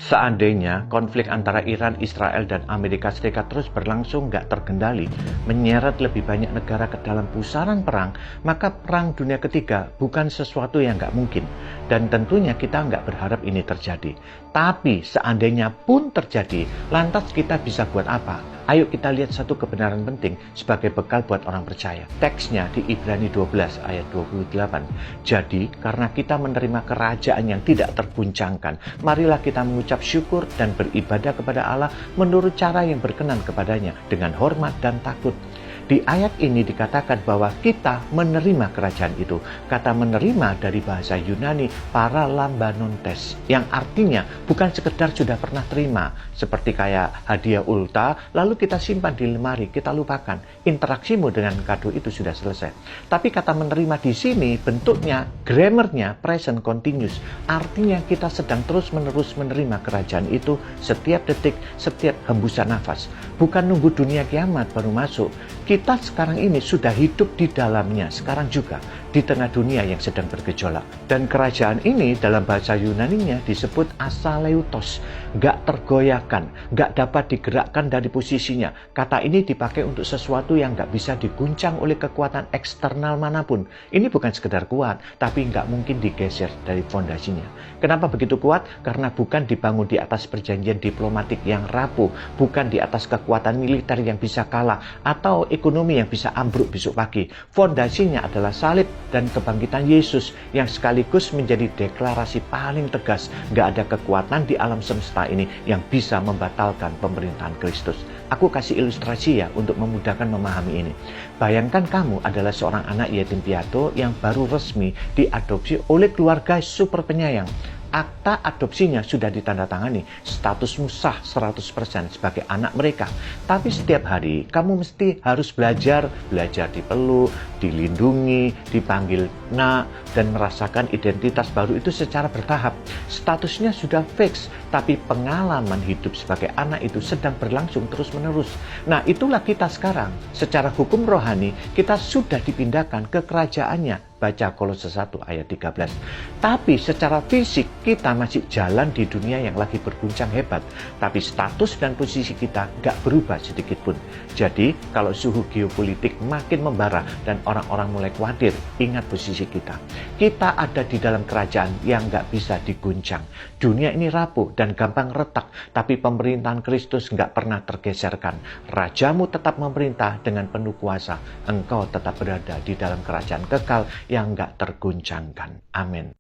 Seandainya konflik antara Iran, Israel, dan Amerika Serikat terus berlangsung nggak terkendali, menyeret lebih banyak negara ke dalam pusaran perang, maka perang dunia ketiga bukan sesuatu yang nggak mungkin. Dan tentunya kita nggak berharap ini terjadi. Tapi seandainya pun terjadi, lantas kita bisa buat apa? Ayo kita lihat satu kebenaran penting sebagai bekal buat orang percaya. Teksnya di Ibrani 12 ayat 28. Jadi, karena kita menerima kerajaan yang tidak terguncangkan, marilah kita mengucap syukur dan beribadah kepada Allah menurut cara yang berkenan kepadanya dengan hormat dan takut. Di ayat ini dikatakan bahwa kita menerima kerajaan itu. Kata menerima dari bahasa Yunani paralambanontes, yang artinya bukan sekedar sudah pernah terima, seperti kayak hadiah ulta, lalu kita simpan di lemari, kita lupakan. Interaksimu dengan kado itu sudah selesai. Tapi kata menerima di sini bentuknya, grammarnya present continuous, artinya kita sedang terus-menerus menerima kerajaan itu setiap detik, setiap hembusan nafas. Bukan nunggu dunia kiamat baru masuk. Kita sekarang ini sudah hidup di dalamnya, sekarang juga di tengah dunia yang sedang bergejolak. Dan kerajaan ini dalam bahasa Yunaninya disebut asaleutos, nggak tergoyahkan, nggak dapat digerakkan dari posisinya. Kata ini dipakai untuk sesuatu yang nggak bisa diguncang oleh kekuatan eksternal manapun. Ini bukan sekedar kuat, tapi nggak mungkin digeser dari fondasinya. Kenapa begitu kuat? Karena bukan dibangun di atas perjanjian diplomatik yang rapuh, bukan di atas kekuatan militer yang bisa kalah, atau ekonomi yang bisa ambruk besok pagi. Fondasinya adalah salib dan kebangkitan Yesus yang sekaligus menjadi deklarasi paling tegas. Nggak ada kekuatan di alam semesta ini yang bisa membatalkan pemerintahan Kristus. Aku kasih ilustrasi ya untuk memudahkan memahami ini. Bayangkan kamu adalah seorang anak yatim piatu yang baru resmi diadopsi oleh keluarga super penyayang. Akta adopsinya sudah ditandatangani, statusmu sah 100% sebagai anak mereka. Tapi setiap hari kamu mesti harus belajar dipeluk, dilindungi, dipanggil nak, dan merasakan identitas baru itu secara bertahap. Statusnya sudah fix, tapi pengalaman hidup sebagai anak itu sedang berlangsung terus-menerus. Nah, itulah kita sekarang. Secara hukum rohani, kita sudah dipindahkan ke kerajaannya. Baca Kolose 1 ayat 13. Tapi secara fisik kita masih jalan di dunia yang lagi berguncang hebat. Tapi status dan posisi kita gak berubah sedikit pun. Jadi kalau suhu geopolitik makin membara dan orang-orang mulai khawatir, ingat posisi kita. Kita ada di dalam kerajaan yang gak bisa diguncang. Dunia ini rapuh dan gampang retak, tapi pemerintahan Kristus gak pernah tergeserkan. Rajamu tetap memerintah dengan penuh kuasa. Engkau tetap berada di dalam kerajaan kekal yang gak terguncangkan. Amin.